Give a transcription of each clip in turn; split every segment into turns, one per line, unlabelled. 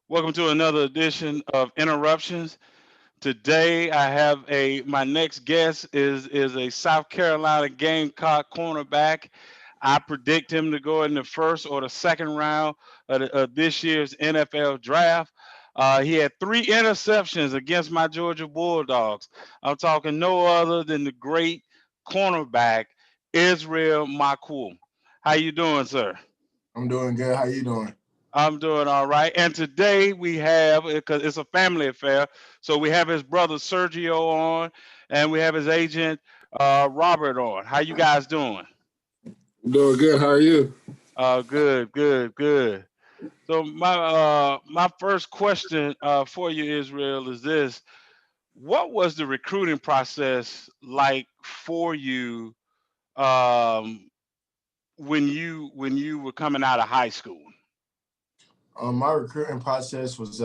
Welcome to another edition of Interruptions. Today I have my next guest is a South Carolina Gamecock cornerback. I predict him to go in the first or the second round of this year's NFL draft. He had three interceptions against my Georgia Bulldogs. I'm talking no other than the great cornerback Israel Maku. How you doing, sir?
I'm doing good. How you doing?
I'm doing all right. And today we have, because it's a family affair, so we have his brother Sergio on, and we have his agent Robert on. How you guys doing?
I'm doing good. How are you?
Good, good, good. So my first question for you, Israel, is this: what was the recruiting process like for you um, when you were coming out of high school?
My recruiting process was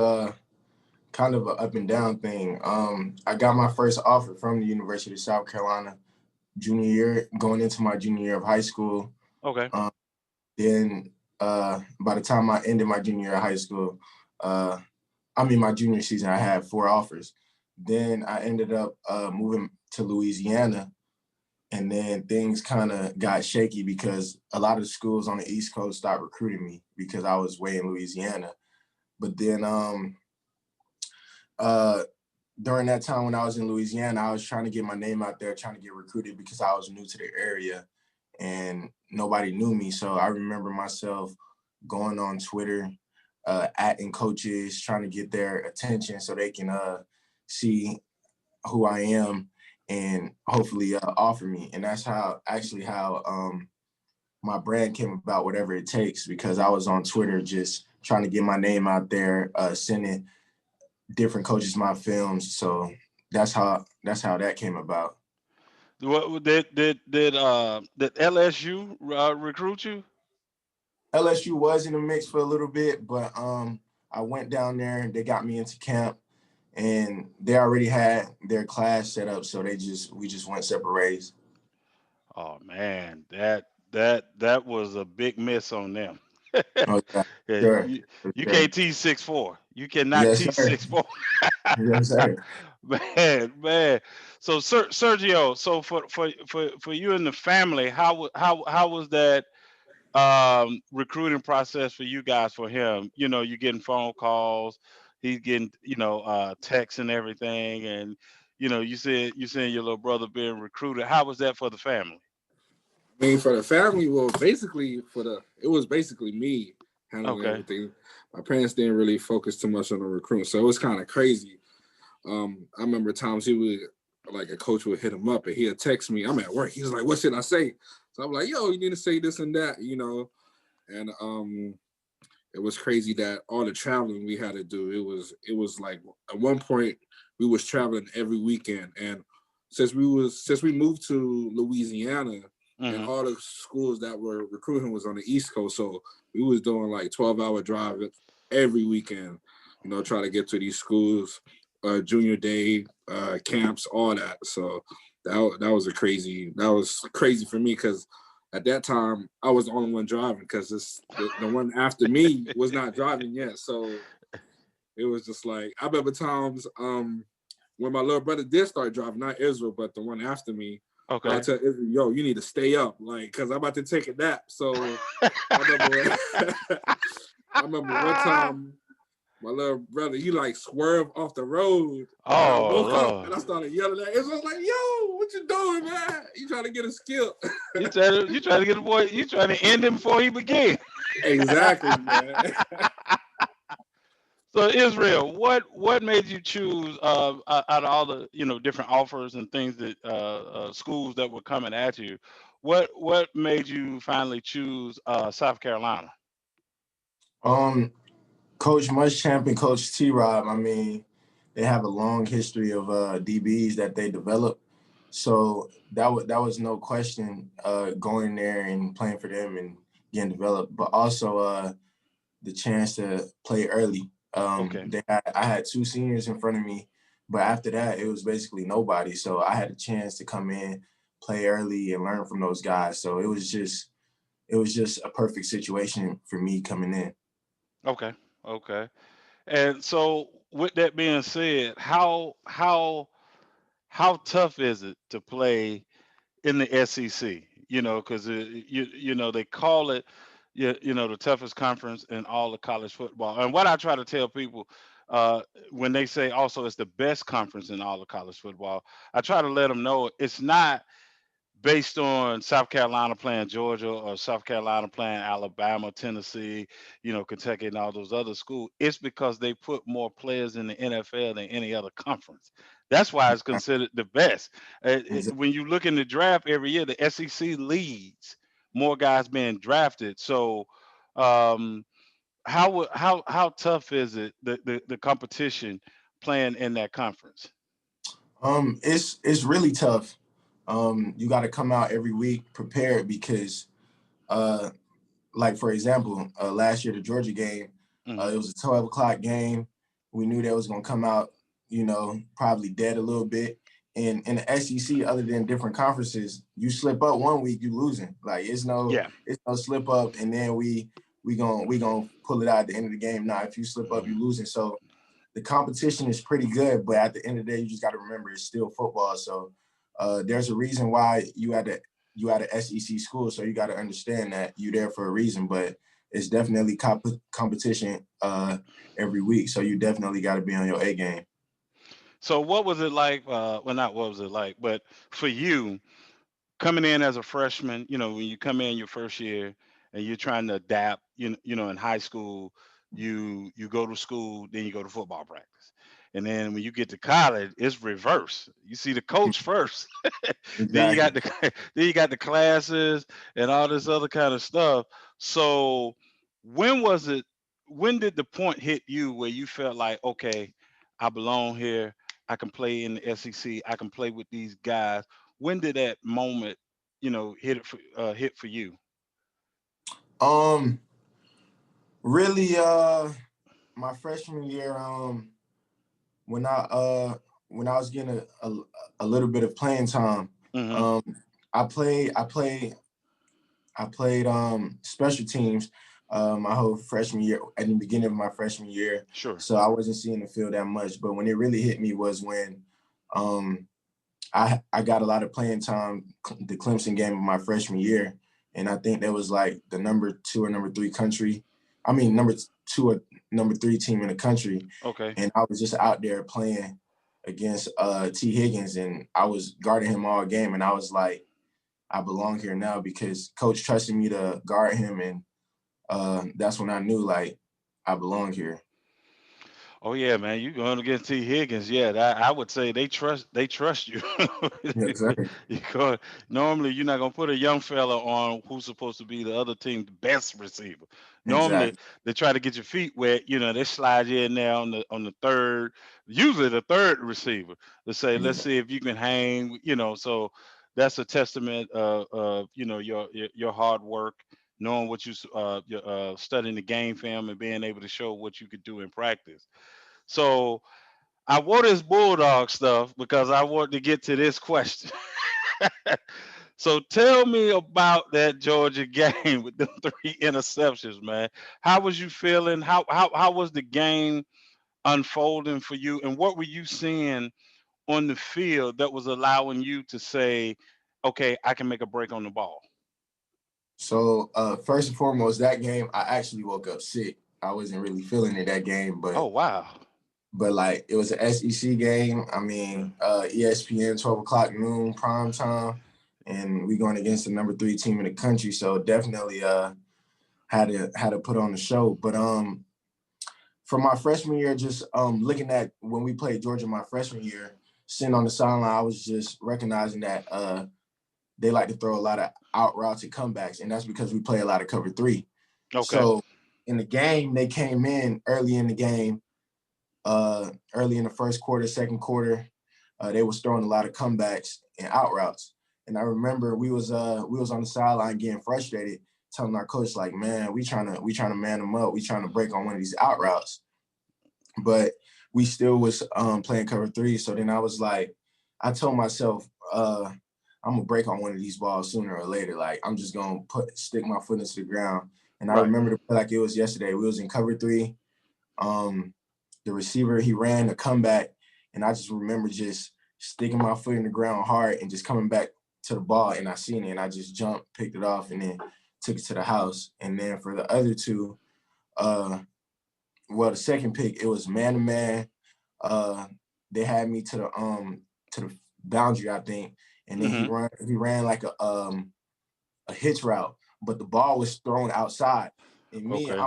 kind of an up and down thing. I got my first offer from the University of South Carolina junior year, going into my junior year of high school.
Okay.
Um, then by the time I ended my junior year of high school, uh, my junior season, I had four offers. Then I ended up moving to Louisiana, and then things kind of got shaky because a lot of schools on the East Coast stopped recruiting me because I was way in Louisiana. But then uh, during that time when I was in Louisiana, I was trying to get my name out there, trying to get recruited because I was new to the area and nobody knew me. So I remember myself going on Twitter, atting coaches, trying to get their attention so they can see who I am and hopefully offer me. And that's how my brand came about, whatever it takes, because I was on Twitter just trying to get my name out there, sending different coaches my films. So that's how that came about.
What did LSU recruit you?
LSU was in the mix for a little bit, but I went down there and they got me into camp and they already had their class set up, so we just went separate ways.
Oh man, that was a big miss on them.
Oh yeah,
Yeah,
sure, for
you
sure.
can't teach 6'4". You cannot
Yes,
teach
sir.
6'4".
Yes, sir.
Man. So Sergio, so for you and the family, how was that recruiting process for you guys for him? You know, you getting phone calls, he's getting texts and everything, and you saying your little brother being recruited. How was that for the family?
I mean, for the family, well, basically it was basically me handling
Okay.
everything. My parents didn't really focus too much on the recruiting, so it was kind of crazy. I remember times he would like a coach would hit him up and he'd text me. I'm at work. He's like, "What should I say?" So I'm like, "Yo, you need to say this and that." And it was crazy that all the traveling we had to do. It was like at one point we was traveling every weekend, and since we moved to Louisiana, and
Hmm.
all the schools that were recruiting was on the East Coast, so we was doing like 12-hour drive every weekend. Try to get to these schools, junior day camps, all that. So that was crazy for me because at that time I was the only one driving because the one after me was not driving yet. So it was just like I remember times when my little brother did start driving, not Israel, but the one after me. I'll
Okay.
tell Israel, yo, you need to stay up, like, cause I'm about to take a nap. So I remember, I remember one time my little brother, he like swerved off the road, and I
Oh
woke up
Lord.
and I started yelling at him. I was like, "Yo, what you doing, man? You trying to get a skill?"
You trying to get the boy, you trying to end him before he begin.
Exactly, man.
So Israel, what made you choose out of all the different offers and things that schools that were coming at you, what made you finally choose South Carolina?
Um, Coach Muschamp and Coach T. Rob. They have a long history of DBs that they developed. So that was no question going there and playing for them and getting developed. But also the chance to play early.
Okay.
I had two seniors in front of me, but after that it was basically nobody. So I had a chance to come in, play early, and learn from those guys. So it was just a perfect situation for me coming in.
Okay. Okay. And so, with that being said, how tough is it to play in the SEC? You know, because you know they call it you know the toughest conference in all of college football. And what I try to tell people when they say also it's the best conference in all of college football, I try to let them know it's not based on South Carolina playing Georgia or South Carolina playing Alabama, Tennessee, you know, Kentucky, and all those other schools. It's because they put more players in the NFL than any other conference. That's why it's considered the best. When you look in the draft every year, the SEC leads more guys being drafted. So, um, how tough is it the competition playing in that conference?
It's really tough. You got to come out every week prepared because, uh, like for example, last year the Georgia game,
Hmm.
it was a 12 o'clock game. We knew that was gonna come out, probably dead a little bit. And in the SEC, other than different conferences, you slip up one week, you losing. Like
Yeah.
it's no slip up, and then we gonna pull it out at the end of the game. Now, if you slip up, you losing. So the competition is pretty good, but at the end of the day, you just got to remember it's still football. So there's a reason why you at a SEC school, so you got to understand that you're there for a reason. But it's definitely competition every week, so you definitely got to be on your A game.
So what was it like? Well, not what was it like, but for you coming in as a freshman, you know, when you come in your first year and you're trying to adapt, you know, in high school, you go to school, then you go to football practice. And then when you get to college, it's reverse. You see the coach first. Then you
Exactly.
got the then you got the classes and all this other kind of stuff. So when was it when did the point hit you where you felt like, okay, I belong here, I can play in the SEC, I can play with these guys? When did that moment, you know, hit for you?
Um, really, my freshman year, when I uh when I was getting a little bit of playing time,
Hmm.
um, I played I played I played special teams my whole freshman year at the beginning of my freshman year.
Sure.
So I wasn't seeing the field that much. But when it really hit me was when um I got a lot of playing time the Clemson game of my freshman year. And I think that was like the number two or number three country. I mean number two or number three team in the country.
Okay.
And I was just out there playing against T. Higgins and I was guarding him all game and I was like I belong here now because coach trusted me to guard him. And that's when I knew like I belong here.
Oh yeah, man, you going against T. Higgins? Yeah, I would say they trust you.
Yes, sir.
you go, normally you're not gonna put a young fella on who's supposed to be the other team's best receiver. Normally
Exactly.
they try to get your feet wet. You know, they slide you in there on the third, usually the third receiver. To say, let's
Exactly.
see if you can hang. You know, so that's a testament of you know your hard work, knowing what you're studying the game film and being able to show what you could do in practice. So I wore this bulldog stuff because I want to get to this question. So tell me about that Georgia game with the three interceptions, man. How was you feeling? How was the game unfolding for you? And what were you seeing on the field that was allowing you to say, okay, I can make a break on the ball?
So first and foremost, that game I actually woke up sick. I wasn't really feeling it that game,
Oh
but
wow.
like it was an SEC game. I mean, ESPN 12 o'clock noon prime time, and we going against the number three team in the country. So definitely had to put on the show. But for my freshman year, just looking at when we played Georgia my freshman year, sitting on the sideline, I was just recognizing that they like to throw a lot of out routes and comebacks, and that's because we play a lot of cover three.
Okay.
So in the game, they came in early in the game, early in the first quarter, second quarter, they was throwing a lot of comebacks and out routes. And I remember we was on the sideline getting frustrated, telling our coach like, man, we trying to man them up, we trying to break on one of these out routes, but we still was playing cover three. So then I was like, I told myself, I'm gonna break on one of these balls sooner or later. Like I'm just gonna stick my foot into the ground. And I
Right.
remember the play like it was yesterday. We was in cover three. Um, the receiver, he ran a comeback, and I just remember just sticking my foot in the ground hard and just coming back to the ball, and I seen it, and I just jumped, picked it off, and then took it to the house. And then for the other two, uh, well, the second pick, it was man to man. Uh, they had me to the boundary, I think, and then
Hmm.
he ran like a hitch route, but the ball was thrown outside. And me,
Okay.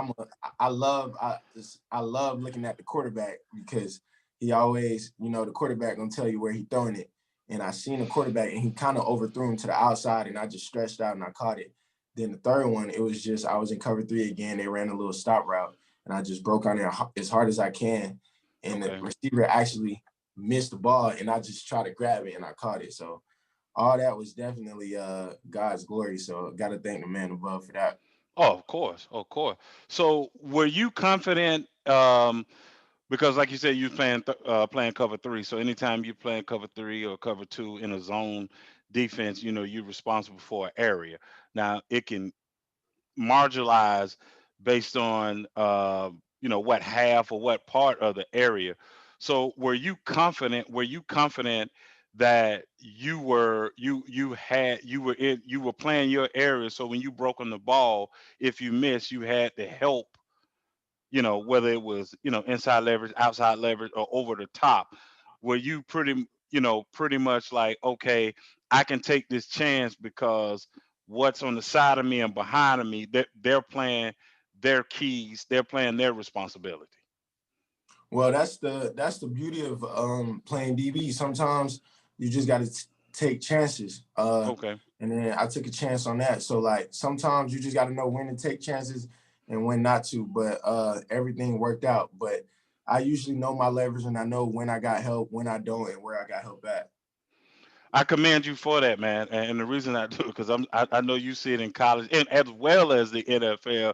I love looking at the quarterback because he always, the quarterback gonna tell you where he throwing it. And I seen the quarterback and he kind of overthrew him to the outside, and I just stretched out and I caught it. Then the third one, it was just I was in cover three again. They ran a little stop route, and I just broke on there as hard as I can, and the
Okay.
receiver actually missed the ball, and I just tried to grab it and I caught it. So all that was definitely God's glory. So got to thank the man above for that.
Oh, of course, of course. So, were you confident? Because, like you said, you playing playing cover three. So, anytime you playing cover three or cover two in a zone defense, you're responsible for an area. Now, it can marginalized based on what half or what part of the area. So were you confident that you were playing your area, so when you broke on the ball, if you missed, you had the help, whether it was, inside leverage, outside leverage, or over the top? Were you pretty much like, okay, I can take this chance because what's on the side of me and behind of me, they're playing their keys, they're playing their responsibility.
Well, that's the beauty of playing DB. Sometimes you just got to take chances.
Okay.
And then I took a chance on that. So like sometimes you just got to know when to take chances and when not to. But everything worked out. But I usually know my leverage and I know when I got help, when I don't, and where I got help at.
I commend you for that, man. And the reason I do it because I know you see it in college and as well as the NFL,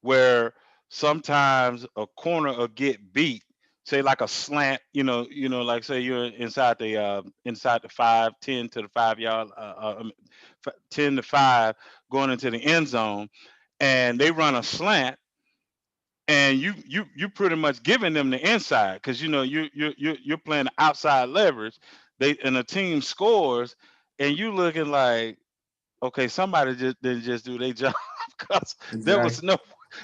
where sometimes a corner will get beat, say like a slant, like say you're inside the 5, 10 to the 5 yard, 10 to 5, going into the end zone, and they run a slant, and you pretty much giving them the inside because you're playing the outside leverage. And the team scores, and you looking like, okay, somebody just didn't just do their job because there
Exactly.
was no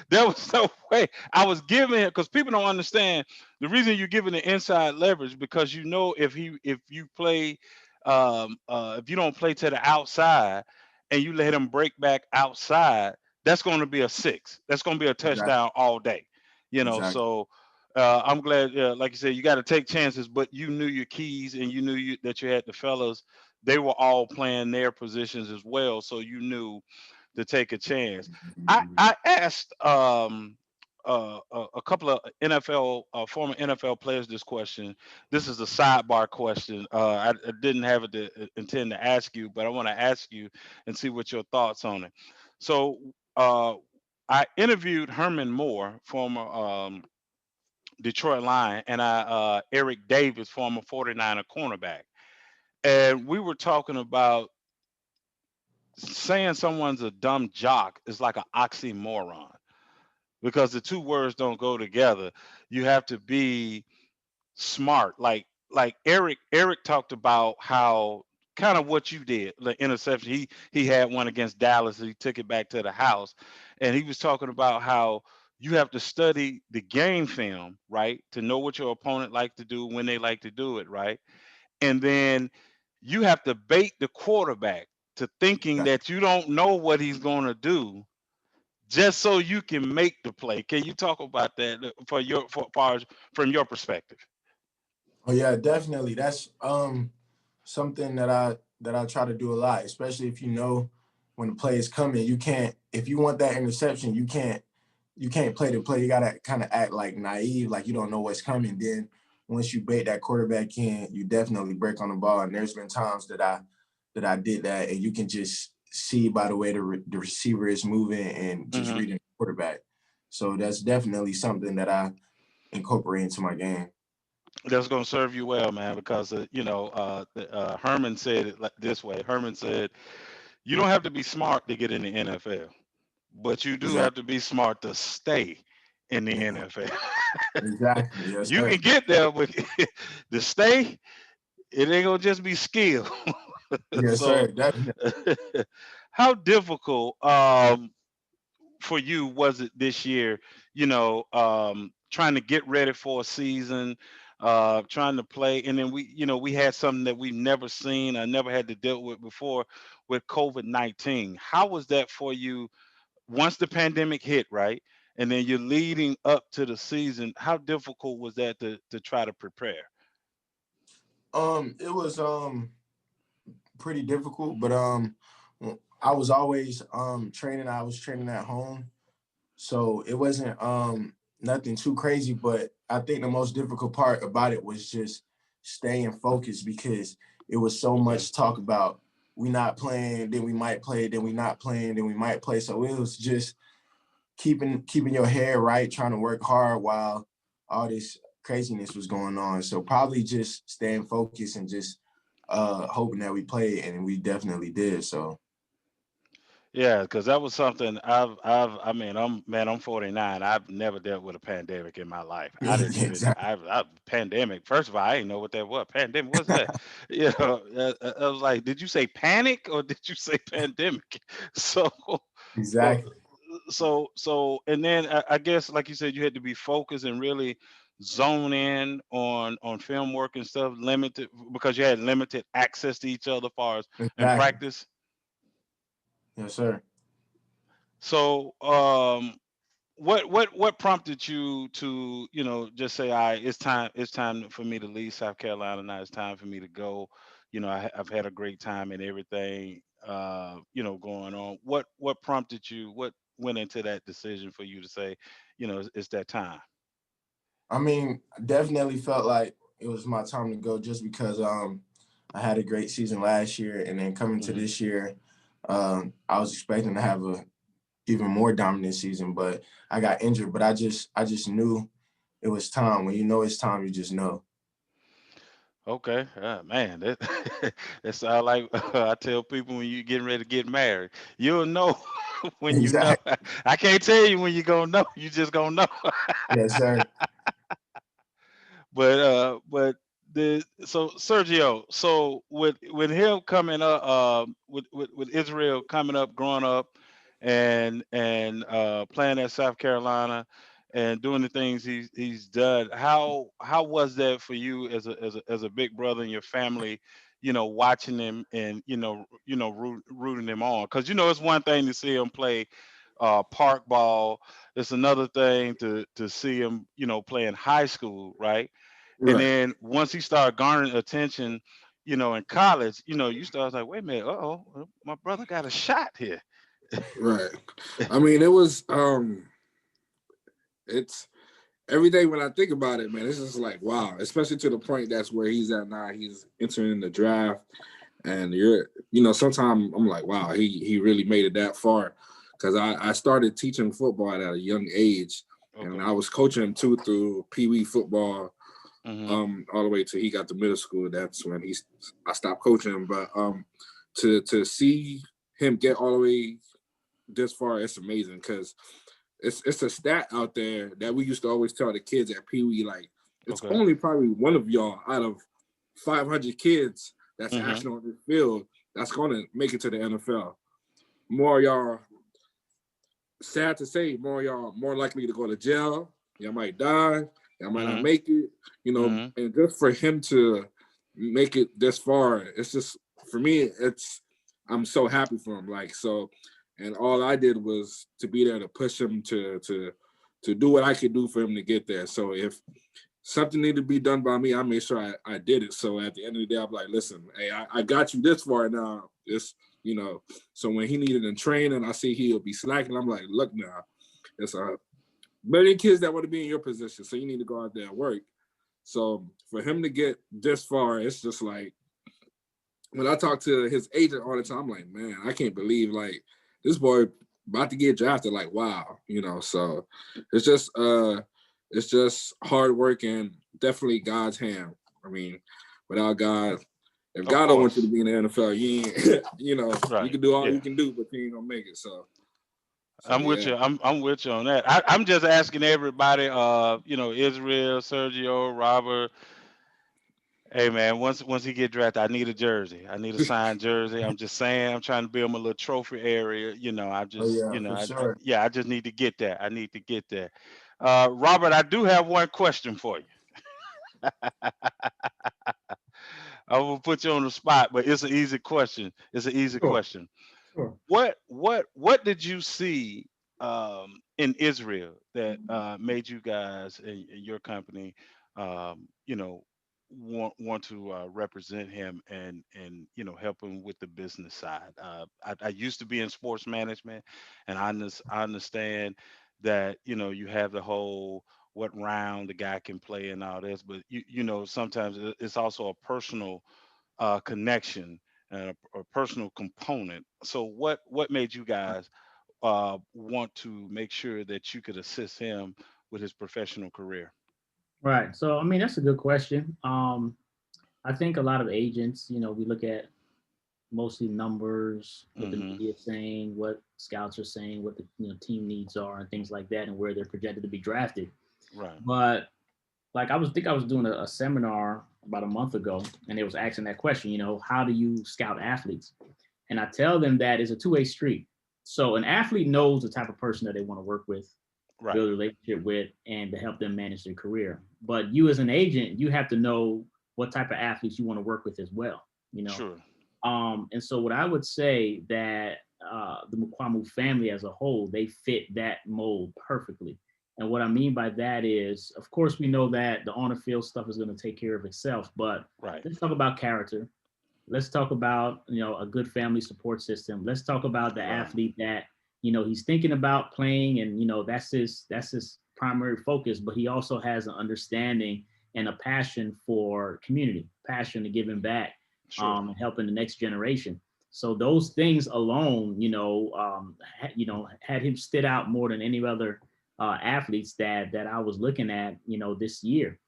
there was no way I was giving it, because people don't understand the reason you're giving the inside leverage, because if you play, if you don't play to the outside and you let him break back outside, that's going to be a six. That's going to be a
Exactly.
touchdown all day.
Exactly.
So I'm glad, like you said, you got to take chances, but you knew your keys and you knew that you had the fellas. They were all playing their positions as well, so you knew to take a chance. I asked a couple of NFL former NFL players this question. This is a sidebar question. I didn't have it to intend to ask you, but I want to ask you and see what your thoughts on it. So I interviewed Herman Moore, former Detroit Lion, and Eric Davis, former 49er cornerback, and we were talking about saying someone's a dumb jock is like an oxymoron, because the two words don't go together. You have to be smart. Like Eric talked about how kind of what you did, the interception. He had one against Dallas. He took it back to the house, and he was talking about how you have to study the game film, right, to know what your opponent like to do when they like to do it, right, and then you have to bait the quarterback to thinking that you don't know what he's going to do, just so you can make the play. Can you talk about that from your perspective?
Oh yeah, definitely. That's something that I try to do a lot, especially if you know when the play is coming. You can't, if you want that interception, you can't play the play. You gotta kind of act like naive, like you don't know what's coming. Then once you bait that quarterback in, you definitely break on the ball. And there's been times that I did that, and you can just see by the way the receiver is moving and just
Hmm.
reading the quarterback. So that's definitely something that I incorporate into my game.
That's going to serve you well, man, because Herman said it like this way. Herman said, "You don't have to be smart to get in the NFL, but you do have
Exactly.
to be smart to stay in the
Yeah.
NFL."
Exactly. Yes,
You
sir.
can get there, but to stay, it ain't gonna just be skill.
Yes,
So,
sir. Definitely.
how difficult for you was it this year? Trying to get ready for a season, trying to play, and then we had something that we've never seen, I never had to deal with before, with COVID-19. How was that for you once the pandemic hit, right? And then you're leading up to the season. How difficult was that to try to prepare?
It was pretty difficult, but I was always training. I was training at home, so it wasn't nothing too crazy. But I think the most difficult part about it was just staying focused because it was so
Okay.
much talk about we not playing, then we might play, then we not playing, then we might play. So it was just keeping your head right, trying to work hard while all this craziness was going on. So probably just staying focused and just hoping that we played, and we definitely did. So
Yeah, because that was something I mean, I'm 49. I've never dealt with a pandemic in my life. I didn't even,
exactly,
pandemic. First of all, I didn't know what that was. Pandemic, what's that? I was like, did you say panic or did you say pandemic? So, but
exactly,
and then I guess, like you said, you had to be focused and really zone in on film work and stuff, limited because you had limited access to each other, as far as in
exactly.
practice.
Yes, sir.
So, what prompted you to just say, "All right, it's time for me to leave South Carolina now. It's time for me to go." I've had a great time and everything. Going on. What prompted you? What went into that decision for you to say, it's that time?
I mean, I definitely felt like it was my time to go just because I had a great season last year, and then coming to
Hmm.
this year, I was expecting to have a even more dominant season, but I got injured. But I just knew it was time. When you know it's time, you just know.
Okay, man, that that sound like I tell people when you getting ready to get married, you'll know when you know.
Exactly.
I can't tell you when you gonna know. You just gonna know.
Yes, sir.
But the so Sergio, so with him coming up, with Israel coming up, growing up, and playing at South Carolina, and doing the things he's done. How was that for you as a big brother in your family? Watching him and rooting him on, because it's one thing to see him play park ball. It's another thing to see him play in high school, right? And
Right.
then once he started garnering attention, in college, you start like, wait a minute, my brother got a shot here.
Right. I mean, it's every day when I think about it, man, it's just like wow. Especially to the point that's where he's at now. He's entering the draft, and sometimes I'm like, wow, he really made it that far. Because I started teaching football at a young age, and
Okay.
I was coaching him too through Pee Wee football,
Hmm.
all the way till he got to middle school. That's when I stopped coaching him. But to see him get all the way this far, it's amazing because it's a stat out there that we used to always tell the kids at Pee Wee, like it's
Okay.
only probably one of y'all out of 500 kids that's
Hmm.
actually on the field that's going to make it to the NFL. More y'all, sad to say, more y'all more likely to go to jail. Y'all might die. Y'all might not
Hmm.
make it.
Hmm.
And just for him to make it this far, it's just for me. I'm so happy for him. Like so, and all I did was to be there to push him to do what I could do for him to get there. So if something needed to be done by me, I made sure I did it. So at the end of the day, I'm like, listen, hey, I got you this far now. It's you know, so when he needed in training, I see he'll be slacking. I'm like, look now, it's a million kids that want to be in your position, so you need to go out there and work. So for him to get this far, it's just like when I talk to his agent all the time, I'm like, man, I can't believe like this boy about to get drafted. Like, wow, So it's just it's just hard work and definitely God's hand. I mean, without God, if
Of
God don't want you to
course.
be in the NFL, you ain't, you
Right.
can do all
Yeah.
you can do, but you ain't gonna make it. So So yeah,
I'm with you on that. I'm just asking everybody, Israel, Sergio, Robert. Hey man, once he get drafted, I need a jersey. I need a signed jersey. I'm just saying, I'm trying to build my little trophy area. I
Oh
just,
yeah, for
I
sure.
yeah, I just need to get that. I need to get that. Robert, I do have one question for you. I will put you on the spot, but it's an easy question. It's an easy
Sure,
question.
sure.
What did you see in Israel that made you guys in your company, want to represent him and help him with the business side? I used to be in sports management, and I understand that you have the whole what round the guy can play and all this, but sometimes it's also a personal connection and a personal component. So what made you guys want to make sure that you could assist him with his professional career?
Right. So, I mean, that's a good question. I think a lot of agents, we look at mostly numbers, what the
Hmm.
media is saying, what scouts are saying, what the team needs are, and things like that, and where they're projected to be drafted.
Right.
But like I was doing a seminar about a month ago, and they was asking that question. How do you scout athletes? And I tell them that it's a two-way street. So an athlete knows the type of person that they want to work with,
Right.
build a relationship with, and to help them manage their career. But you as an agent, you have to know what type of athletes you want to work with as well. You know,
Sure.
and so what I would say that the Mukuamu family as a whole, they fit that mold perfectly. And what I mean by that is, of course, we know that the on the field stuff is going to take care of itself, but
Right.
let's talk about character. Let's talk about a good family support system. Let's talk about the
Right.
athlete that he's thinking about playing, and that's his primary focus. But he also has an understanding and a passion for community, passion to giving back,
Sure.
and helping the next generation. So those things alone, had him stood out more than any other athletes that I was looking at, this year.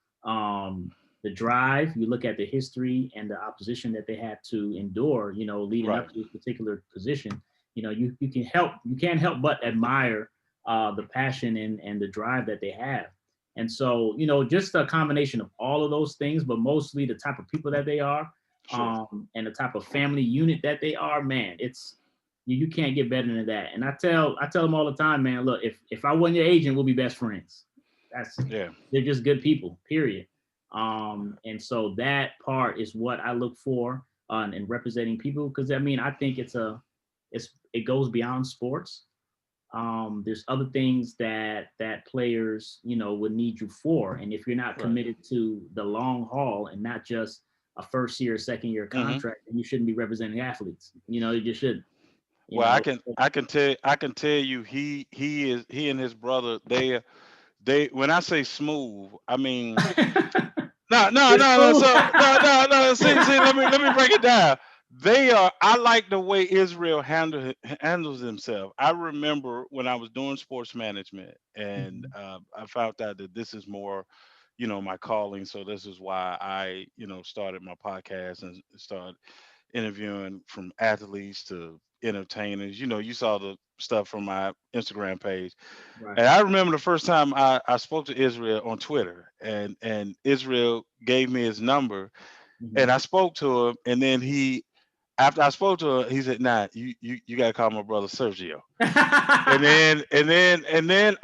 The drive, you look at the history and the opposition that they had to endure, leading
Right.
up to this particular position, you can't help but admire the passion and the drive that they have. And so, just a combination of all of those things, but mostly the type of people that they are,
Sure.
and the type of family unit that they are, man, you can't get better than that. And I tell them all the time, man, look, if I wasn't your agent, we'll be best friends. That's
Yeah.
They're just good people, period. And so that part is what I look for in representing people, because I mean I think it goes beyond sports. There's other things that players would need you for, and if you're not
Right.
committed to the long haul and not just a first year, second year
Hmm.
contract, then you shouldn't be representing athletes. You just should. You
Well,
know.
I can tell you he and his brother they when I say smooth, I mean no, no,
It's
no, no.
cool.
So no, no, no. See. Let me break it down. They are. I like the way Israel handles himself. I remember when I was doing sports management, and I found out that this is more, my calling. So this is why I, started my podcast and started interviewing from athletes to entertainers. You saw the stuff from my Instagram page.
Right.
And I remember the first time I spoke to Israel on Twitter, and Israel gave me his number, and
Mhm.
I spoke to him, and then after I spoke to him, he said, "Nah, you gotta call my brother Sergio." And then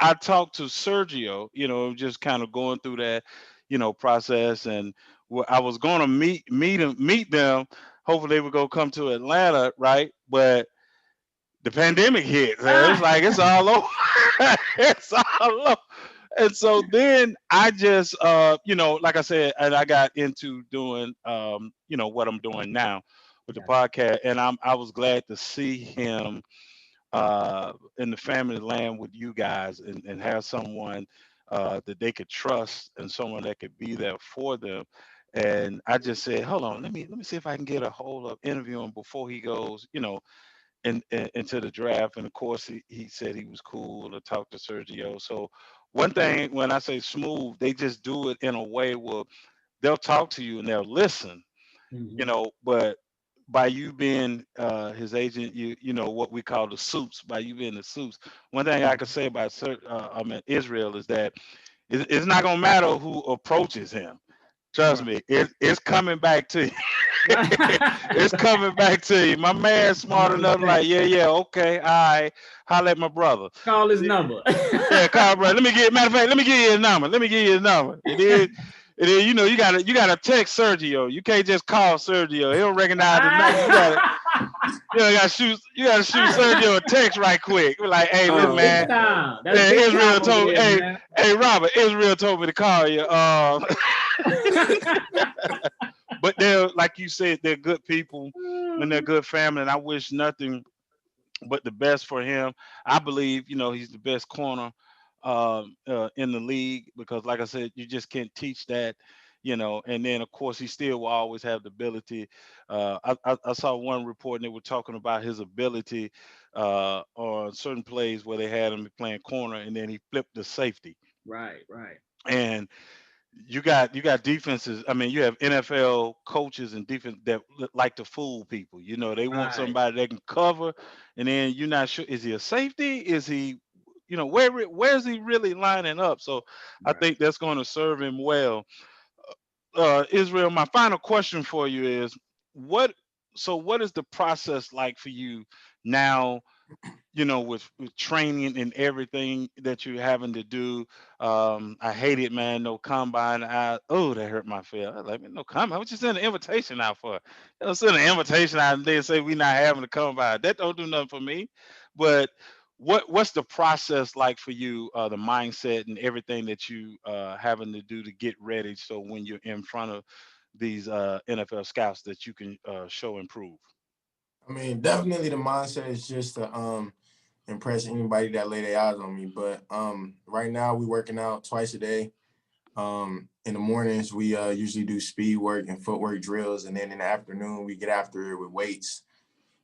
I talked to Sergio, just kind of going through that, process, and I was going to meet them. Hopefully, they would go come to Atlanta, right? But the pandemic hit. So it's like it's all over. It's all over. And so then I just like I said, and I got into doing what I'm doing now with the
Gotcha.
podcast. And I was glad to see him in the family land with you guys, and have someone that they could trust, and someone that could be there for them. And I just said, hold on, let me see if I can get a hold of interviewing before he goes, into the draft. And of course, he said he was cool to talk to Sergio. So one thing, when I say smooth, they just do it in a way where they'll talk to you and they'll listen,
Mhm.
but by you being his agent, you know what we call the suits. By you being the suits, one thing I could say about Israel is that it's not gonna matter who approaches him. Trust
Right.
me, it's coming back to you. It's
Right.
coming back to you. My man's smart enough,
100%.
like, yeah, yeah, okay, all right. Holla at my brother.
Call his number.
Yeah, call brother. Let me get matter of fact, let me give you his number. Let me give you his number. It is, you know, you gotta text Sergio. You can't just call Sergio. He don't recognize the number. You gotta shoot Sergio a text right quick. Be like, hey, look,
Oh,
man.
okay.
FaceTime. That's
Yeah,
big
Israel
time over
told
there,
hey,
man.
hey Robert, Israel told me to call you. But they're like you said, they're good people and they're good family, and I wish nothing but the best for him. I believe, he's the best corner in the league because, like I said, you just can't teach that. And then of course he still will always have the ability. I saw one report and they were talking about his ability on certain plays where they had him playing corner and then he flipped the safety.
Right, right,
And you got defenses. I mean, you have NFL coaches and defense that like to fool people. They want
right,
somebody that can cover, and then you're not sure is he a safety? Is he, where's he really lining up? So I
right.
think that's going to serve him well. Israel, my final question for you is what. So what is the process like for you now? With training and everything that you're having to do. I hate it, man. No combine. That hurt my feel. Like, no combine. What you send an invitation out for? Send an invitation out and then say we not having a combine. That don't do nothing for me. But what's the process like for you? The mindset and everything that you having to do to get ready. So when you're in front of these NFL scouts, that you can show and prove.
I mean, definitely the mindset is just to impress anybody that lay their eyes on me. But right now we working out twice a day. In the mornings we usually do speed work and footwork drills, and then in the afternoon we get after it with weights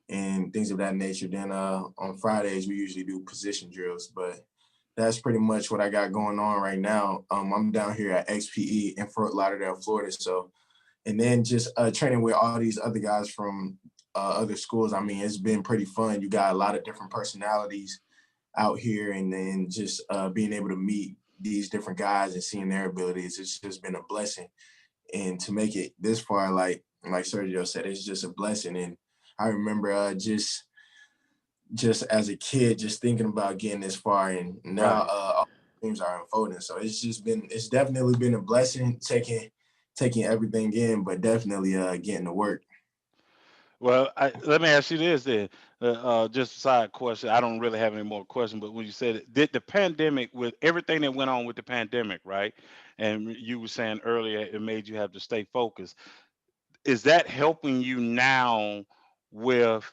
and things of that nature. Then on Fridays we usually do position drills. But that's pretty much what I got going on right now. I'm down here at XPE in Fort Lauderdale, Florida. So, and then just training with all these other guys from other schools. I mean, it's been pretty fun. You got a lot of different personalities out here, and then just being able to meet these different guys and seeing their abilities. It's just been a blessing. And to make it this far, like Sergio said, it's just a blessing. And I remember just as a kid, just thinking about getting this far, and now
Right.
all dreams are unfolding. So it's definitely been a blessing taking everything in, but definitely getting to work.
Well, let me ask you this then. Just a side question. I don't really have any more questions, but when you said it, did the pandemic, with everything that went on with the pandemic, right? And you were saying earlier it made you have to stay focused. Is that helping you now with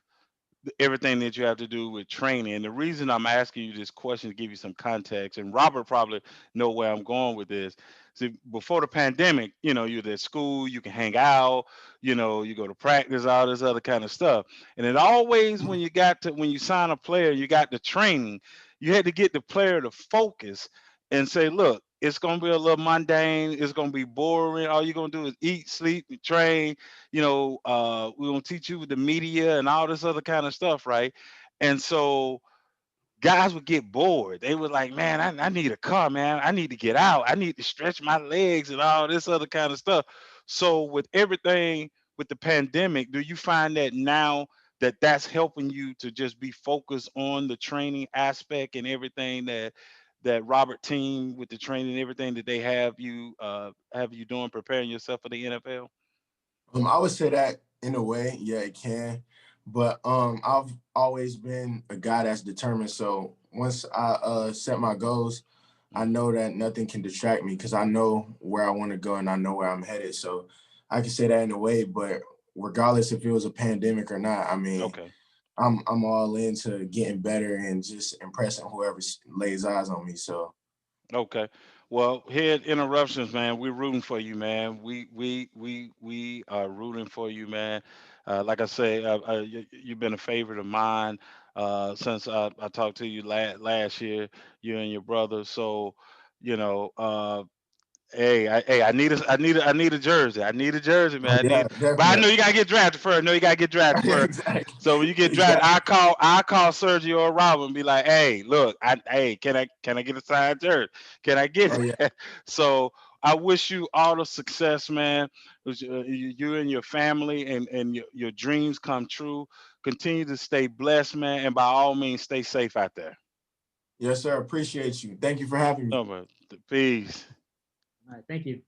everything that you have to do with training? And the reason I'm asking you this question to give you some context, and Robert probably know where I'm going with this. See, before the pandemic, you're at school, you can hang out, you go to practice, all this other kind of stuff. And it always, when you sign a player, you got the training, you had to get the player to focus and say, look, it's gonna be a little mundane, it's gonna be boring. All you're gonna do is eat, sleep, and train. We're gonna teach you with the media and all this other kind of stuff, right? And so guys would get bored. They were like, man, I need a car, man. I need to get out. I need to stretch my legs and all this other kind of stuff. So with everything with the pandemic, do you find that now that that's helping you to just be focused on the training aspect and everything that Robert team with the training and everything that they have you doing preparing yourself for the NFL?
I would say that in a way, yeah, it can. But I've always been a guy that's determined. So once I set my goals, I
Mhm.
know that nothing can distract me because I know where I want to go and I know where I'm headed. So I can say that in a way, but regardless if it was a pandemic or not, I mean,
Okay.
I'm all into getting better and just impressing whoever lays eyes on me. So
Okay. Well, here at Interruptions, man, we're rooting for you, man. We are rooting for you, man. Like I say, you've been a favorite of mine since I talked to you last year, you and your brother. So, you know, I need a jersey. I need a jersey,
Oh
man. I
yeah,
need, but I know
definitely.
you gotta get drafted first. I know you gotta get drafted first.
Exactly.
So when you get drafted,
Exactly.
I call Sergio or Robin and be like, hey, look, hey, can I get a signed jersey? Can I get
Oh yeah.
it? So I wish you all the success, man. You and your family and your dreams come true. Continue to stay blessed, man, and by all means, stay safe out there.
Yes, sir. Appreciate you. Thank you for having me.
No, but peace.
All right, thank you.